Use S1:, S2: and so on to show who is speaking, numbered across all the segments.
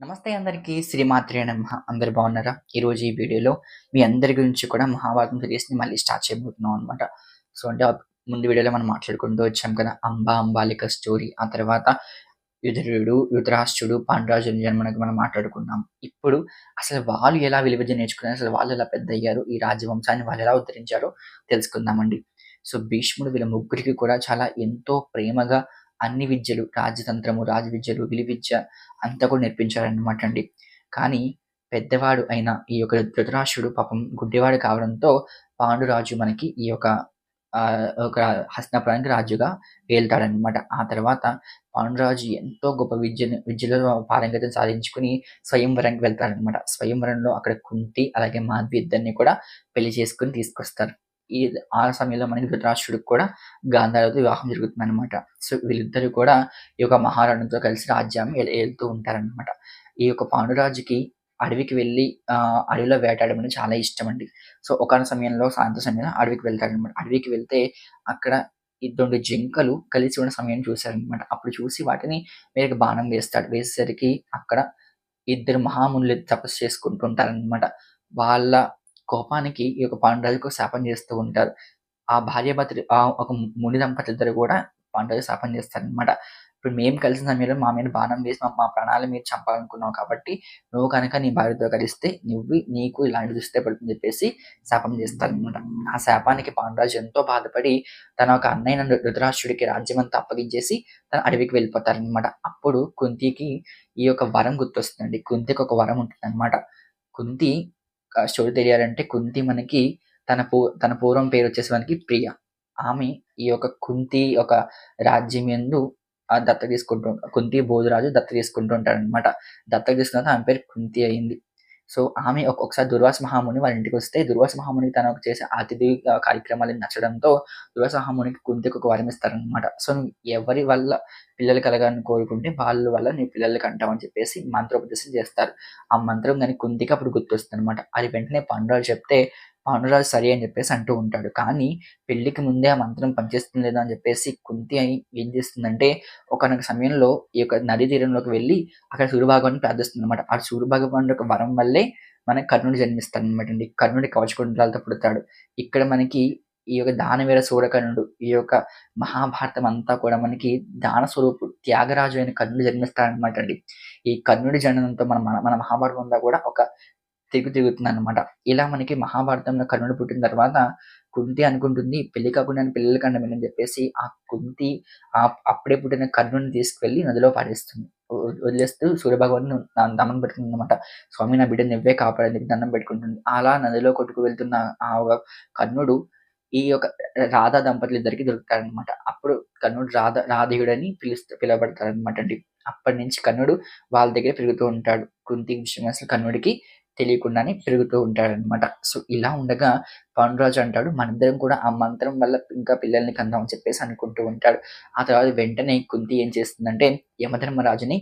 S1: నమస్తే అందరికీ శ్రీమాత్రే నమః. అందరూ బాగున్నారా? ఈరోజు ఈ వీడియోలో మీ అందరి గురించి కూడా మహాభారతం సిరీస్‌ని మళ్ళీ స్టార్ట్ చేయబోతున్నాం అనమాట. సో, అంటే ముందు వీడియోలో మనం మాట్లాడుకుంటూ వచ్చాం కదా! అంబాలిక స్టోరీ. ఆ తర్వాత యుధిష్ఠిరుడు, ధృతరాష్ట్రుడు, పాండురాజుల జన్మనకు మనం మాట్లాడుకున్నాం. ఇప్పుడు అసలు వాళ్ళు ఎలా విలువిద్య నేర్చుకున్నారు? అసలు వాళ్ళు ఎలా పెద్దయ్యారు? ఈ రాజవంశాన్ని వాళ్ళు ఎలా ఉద్ధరించారో తెలుసుకుందామండి. సో, భీష్ముడు వీళ్ళ ముగ్గురికి కూడా చాలా ఎంతో ప్రేమగా అన్ని విద్యలు రాజతంత్రము, రాజవిద్యలు, విలువిద్య అంతా కూడా నేర్పించారనమాట అండి. కానీ పెద్దవాడు అయిన ఈ యొక్క ధృతరాష్ట్రుడు పాపం గుడ్డివాడు కావడంతో పాండురాజు మనకి ఈ యొక్క ఒక హస్తినాపురానికి రాజుగా ఏలుతాడనమాట. ఆ తర్వాత పాండురాజు ఎంతో గొప్ప విద్యలో పారంగతం సాధించుకొని స్వయంవరానికి వెళ్తాడనమాట. స్వయంవరంలో అక్కడ కుంతి అలాగే మాద్రి ఇద్దరిని కూడా పెళ్లి చేసుకొని తీసుకొస్తారు. ఈ ఆ సమయంలో మనకి ధృతరాష్ట్రుడికి కూడా గాంధారితో వివాహం జరుగుతుందనమాట. సో, వీళ్ళిద్దరూ కూడా ఈ యొక్క మహారాణితో కలిసి రాజ్యాన్ని ఏలుతూ ఉంటారనమాట. ఈ యొక్క పాండురాజుకి అడవికి వెళ్ళి అడవిలో వేటాడడం అనేది చాలా ఇష్టమండి. సో, ఒకానొక సమయంలో సాయంత్రం సమయంలో అడవికి వెళ్తాడనమాట. అడవికి వెళ్తే అక్కడ 2 జింకలు కలిసి ఉన్న సమయం చూశారనమాట. అప్పుడు చూసి వాటిని మీదకి బాణం వేస్తాడు. వేసేసరికి అక్కడ ఇద్దరు మహామునులు తపస్సు చేసుకుంటూ ఉంటారనమాట. వాళ్ళ కోపానికి ఈ యొక్క పాండురాజుకు శాపం చేస్తూ ఉంటారు. ఆ భార్యాభర్తలు ఒక ముని దంపతులిద్దరు కూడా పాండురాజుకి శాపం చేస్తారనమాట. ఇప్పుడు మేము కలిసిన సమయంలో మా మీద బాణం వేసి మా ప్రాణాలు మీరు చంపాలనుకున్నావు కాబట్టి నువ్వు కనుక నీ భార్యతో కలిస్తే నీకు ఇలాంటి దుస్థితే పడుతుందని చెప్పేసి శాపం చేస్తారనమాట. ఆ శాపానికి పాండురాజు ఎంతో బాధపడి తన ఒక అన్నయ్య ధృతరాష్ట్రుడికి రాజ్యమంతా అప్పగించేసి తను అడవికి వెళ్ళిపోతారనమాట. అప్పుడు కుంతికి ఈ యొక్క వరం గుర్తొస్తుందండి. కుంతికి ఒక వరం ఉంటుందనమాట. కుంతి స్టోరీ తెలియాలంటే కుంతి మనకి తన పూర్వం పేరొచ్చేసి మనకి ప్రియ. ఆమె ఈ యొక్క కుంతి ఒక రాజ్యం యందు దత్తత తీసుకుంటూ కుంతి భోజరాజు దత్తత తీసుకుంటూ ఉంటాడనమాట. దత్తత తీసుకున్న తర్వాత ఆమె పేరు కుంతి అయింది. సో, ఆమె ఒకసారి దుర్వాస మహాముని వాళ్ళ ఇంటికొస్తే దుర్వాస మహాముని తనకు చేసే అతిథి కార్యక్రమాలు నచ్చడంతో దుర్వాస మహామునికి కుంతికి ఒక వరం ఇస్తారనమాట. సో, నువ్వు ఎవరి వల్ల పిల్లలు కలగాలని కోరుకుంటే వాళ్ళ వల్ల నీ పిల్లలు కంటావని చెప్పేసి మంత్రోపదేశం చేస్తారు. ఆ మంత్రం గాని కుంతికి అప్పుడు గుర్తొస్తుందనమాట. అది వెంటనే పాండురాజు చెప్తే పాండురాజు సరే అని చెప్పేసి అంటూ ఉంటాడు. కానీ పెళ్ళికి ముందే ఆ మంత్రం పనిచేస్తుంది లేదా అని చెప్పేసి కుంతి ఏం చేస్తుందంటే ఒకానొక సమయంలో ఈ యొక్క నదీ తీరంలోకి వెళ్ళి అక్కడ సూర్యభగవానుడిని ప్రార్థిస్తుందనమాట. ఆ సూర్యభగవానుడి యొక్క వరం వల్లే మనకి కర్ణుడు జన్మిస్తాడనమాట అండి. కర్ణుడు కవచకుండలాలతో పుడతాడు. ఇక్కడ మనకి ఈ యొక్క దానవీర సూరకర్ణుడు ఈ యొక్క మహాభారతం అంతా కూడా మనకి దాన స్వరూపుడు త్యాగరాజు అయిన కర్ణుడు జన్మిస్తాడనమాట అండి. ఈ కర్ణుడి జననంతో మన మన మన మహాభారతం అంతా కూడా ఒక తిరుగుతుందనమాట. ఇలా మనకి మహాభారతంలో కర్ణుడు పుట్టిన తర్వాత కుంతి అనుకుంటుంది పెళ్లి కాకుండా పిల్లలు కండమని చెప్పేసి ఆ కుంతి అప్పుడే పుట్టిన కర్ణుడిని తీసుకువెళ్ళి నదిలో పాడేస్తుంది. వదిలేస్తూ సూర్యభగవానుడు దండం పెడుతుందనమాట. స్వామి నా బిడ్డని నువ్వే కాపాడు నీకు దండం పెట్టుకుంటుంది. అలా నదిలో కొట్టుకు వెళ్తున్న ఆ ఒక కర్ణుడు ఈ యొక్క రాధా దంపతులిద్దరికి దొరుకుతాడనమాట. అప్పుడు కర్ణుడు రాధేయుడని పిలువబడతాడనమాట అండి. అప్పటినుంచి కర్ణుడు వాళ్ళ దగ్గర పెరుగుతూ ఉంటాడు. కుంతి విషయం అసలు కర్ణుడికి తెలియకుండానే పెరుగుతూ ఉంటాడనమాట. సో, ఇలా ఉండగా పాండురాజు అంటాడు మనిద్దరం కూడా ఆ మంత్రం వల్ల ఇంకా పిల్లల్ని కందాం అని చెప్పేసి అనుకుంటూ ఉంటాడు. ఆ తర్వాత వెంటనే కుంతి ఏం చేస్తుందంటే యమధర్మరాజుని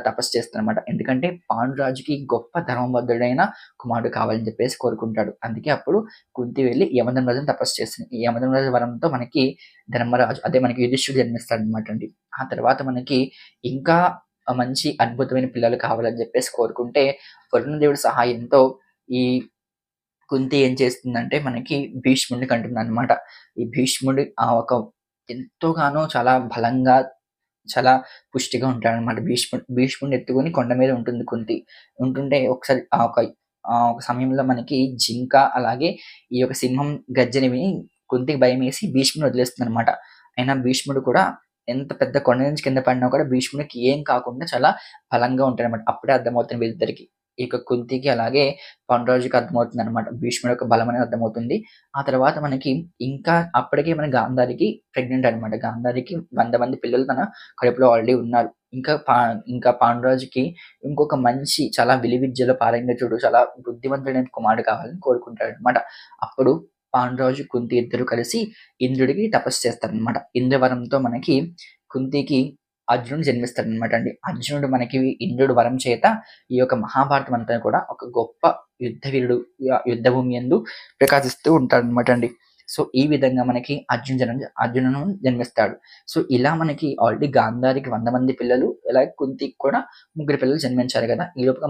S1: తపస్సు చేస్తుందనమాట. ఎందుకంటే పాండురాజుకి గొప్ప ధర్మబద్ధుడైన కుమారుడు కావాలని చెప్పేసి కోరుకుంటాడు. అందుకే అప్పుడు కుంతి వెళ్లి యమధర్మరాజుని తపస్సు చేస్తుంది. ఈ యమధర్మరాజు వరంతో మనకి ధర్మరాజు అదే మనకి యుధిష్ఠిరుడు జన్మిస్తాడనమాట అండి. ఆ తర్వాత మనకి ఇంకా మంచి అద్భుతమైన పిల్లలు కావాలని చెప్పేసి కోరుకుంటే వరుణదేవుడి సహాయంతో ఈ కుంతి ఏం చేస్తుందంటే మనకి భీష్ముడిని కంటుందనమాట. ఈ భీష్ముడు ఒక ఎంతోగానో చాలా బలంగా, చాలా పుష్టిగా ఉంటాడనమాట. భీష్ముడిని ఎత్తుకొని కొండ మీద ఉంటుంది కుంతి. ఉంటుంటే ఒకసారి ఒక సమయంలో మనకి జింక అలాగే ఈ యొక్క సింహం గర్జన విని కుంతికి భయమేసి భీష్ముడిని వదిలేస్తుందనమాట. అయినా భీష్ముడు కూడా ఎంత పెద్ద కొండ నుంచి కింద పడినా కూడా భీష్ముడికి ఏం కాకుండా చాలా బలంగా ఉంటాడనమాట. అప్పుడే అర్థమవుతుంది వీళ్ళిద్దరికీ. ఇక కుంతికి అలాగే పాండురాజుకి అర్థమవుతుందనమాట. భీష్ముడి యొక్క బలం అనేది అర్థమవుతుంది. ఆ తర్వాత మనకి ఇంకా అప్పటికే మన గాంధారికి ప్రెగ్నెంట్ అనమాట. గాంధారికి 100 మంది పిల్లలు తన కడుపులో ఆల్రెడీ ఉన్నారు. ఇంకా పాండురాజుకి ఇంకొక మంచి చాలా విలువిద్యలో పారంగతుడు, చాలా బుద్ధిమంతుడైన కుమారుడు కావాలని కోరుకుంటాడనమాట. అప్పుడు పాండురాజు, కుంతి ఇద్దరు కలిసి ఇంద్రుడికి తపస్సు చేస్తారనమాట. ఇంద్రవరంతో మనకి కుంతికి అర్జునుడు జన్మిస్తాడనమాట అండి. అర్జునుడు మనకి ఇంద్రుడు వరం చేత ఈ యొక్క మహాభారతం అంతా కూడా ఒక గొప్ప యుద్ధ వీరుడు యుద్ధ భూమి యందు ప్రకాశిస్తూ ఉంటాడనమాట అండి. సో ఈ విధంగా మనకి అర్జునుడు జన్మిస్తాడు. సో ఇలా మనకి ఆల్రెడీ గాంధారికి 100 మంది పిల్లలు, అలాగే కుంతికి కూడా 3 పిల్లలు జన్మించారు కదా! ఈ లోపుగా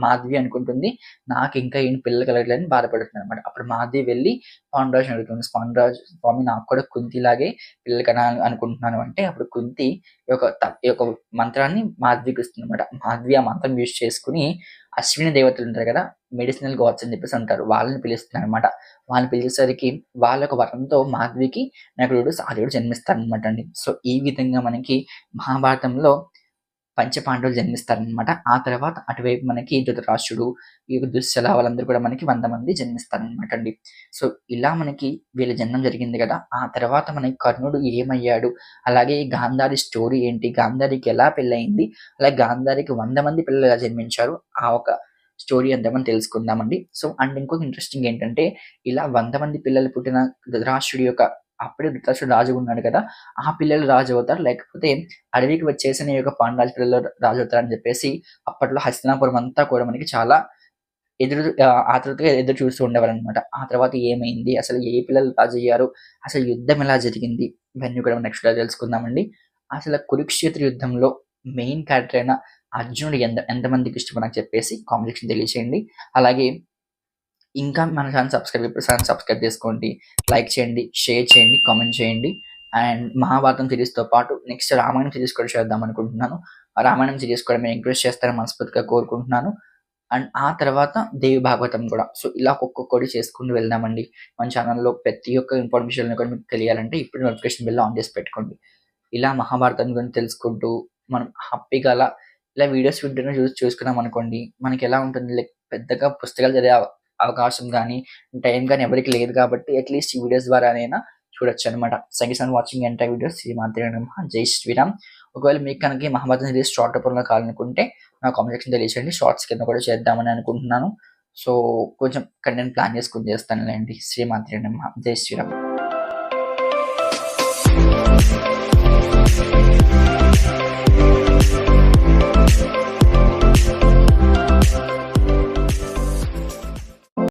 S1: మాధవి అనుకుంటుంది నాకింకా ఏం పిల్లలు కలగట్లేదని బాధపడుతుందనమాట. అప్పుడు మాధవి వెళ్లి పాండురాజుని అడుగుతుంది. పాండురాజు స్వామి నాకు కూడా కుంతిలాగే పిల్లలు కనాలని అనుకుంటున్నాను అంటే, అప్పుడు కుంతి ఈ యొక్క మంత్రాన్ని మాధవికి ఇస్తుందనమాట. మాధవి ఆ మంత్రం యూజ్ చేసుకొని అశ్విని దేవతలు ఉంటారు కదా! మెడిసినల్ గాడ్స్ అని చెప్పేసి అంటారు. వాళ్ళని పిలుస్తుందనమాట. వాళ్ళని పిలిచేసరికి వాళ్ళ యొక్క వరంతో మాధవికి నకులుడు, సహదేవుడు జన్మిస్తారనమాట అండి. సో ఈ విధంగా మనకి మహాభారతంలో పంచపాండవులు జన్మిస్తారనమాట. ఆ తర్వాత అటువైపు మనకి ధృతరాష్ట్రుడు, ఈ దుశ్శల వాళ్ళందరూ కూడా మనకి 100 మంది జన్మిస్తారనమాట అండి. సో ఇలా మనకి వీళ్ళ జననం జరిగింది కదా! ఆ తర్వాత మనకి కర్ణుడు ఏమయ్యాడు? అలాగే గాంధారి స్టోరీ ఏంటి? గాంధారికి ఎలా పెళ్లయింది? అలాగే గాంధారికి 100 మంది పిల్లలు ఎలా జన్మించారు? ఆ ఒక స్టోరీ అంతా మనం తెలుసుకుందామండి. సో అండ్ ఇంకొక ఇంట్రెస్టింగ్ ఏంటంటే, ఇలా 100 మంది పిల్లలు పుట్టిన ధృతరాష్ట్రుడి యొక్క అప్పుడే ధృతరాష్ట్రుడు రాజుగా ఉన్నాడు కదా! ఆ పిల్లలు రాజు అవుతారు. లేకపోతే అడవికి వచ్చేసిన ఈ యొక్క పాండాల పిల్లలు రాజు అవుతారని చెప్పేసి అప్పట్లో హస్తినాపురం అంతా కూడా మనకి చాలా ఆతృతగా ఎదురు చూస్తూ ఉండేవారనమాట. ఆ తర్వాత ఏమైంది? అసలు ఏ పిల్లలు రాజయ్యారు? అసలు యుద్ధం ఎలా జరిగింది? ఇవన్నీ కూడా మనం నెక్స్ట్ తెలుసుకుందామండి. అసలు కురుక్షేత్ర యుద్ధంలో మెయిన్ క్యారెక్టర్ అయిన అర్జునుడు ఎంతమందికి ఇష్టమో నాకు చెప్పేసి కామెంట్ సెక్షన్ తెలియజేయండి. అలాగే ఇంకా మన ఛానల్ సబ్స్క్రైబ్ చేసుకోండి. లైక్ చేయండి, షేర్ చేయండి, కామెంట్ చేయండి. అండ్ మహాభారతం సిరీస్‌తో పాటు నెక్స్ట్ రామాయణం సిరీస్ కూడా చేద్దాం అనుకుంటున్నాను. ఆ రామాయణం సిరీస్ కూడా మీరు ఎంకరేజ్ చేస్తారని మనస్ఫూర్తిగా కోరుకుంటున్నాను. అండ్ ఆ తర్వాత దేవి భాగవతం కూడా. సో ఇలా ఒక్కొక్కటి చేసుకుంటూ వెళ్దామండి. మన ఛానల్‌లో ప్రతి ఒక్క ఇన్ఫర్మేషన్ కూడా మీకు తెలియాలంటే ఇప్పుడు నోటిఫికేషన్ బెల్ ఆన్ చేసి పెట్టుకోండి. ఇలా మహాభారతం గురించి తెలుసుకుంటూ మనం హ్యాపీగా ఇలా వీడియోస్ వింటూనే చూసుకున్నామనుకోండి, మనకెలా ఉంటుంది పెద్దగా పుస్తకాలు చదివే అవకాశం గానీ, టైం గానీ ఎవరికీ లేదు కాబట్టి అట్‌లీస్ట్ ఈ వీడియోస్ ద్వారానైనా చూడొచ్చనమాట. Thank you for watching entire videos. శ్రీమాత్రే నమః. జై శ్రీరామ్. ఒకవేళ మీకు కనుక ఈ మహాభారతం సిరీస్ షార్ట్ రూపంలో కావాలనుకుంటే నా కామెంట్ సెక్షన్ తెలియచేయండి. షార్ట్స్ కింద కూడా చేద్దామని అనుకుంటున్నాను. సో కొంచెం కంటెంట్ ప్లాన్ చేసుకొని చేస్తానులేండి. శ్రీమాత్రే నమః. జై శ్రీరామ్.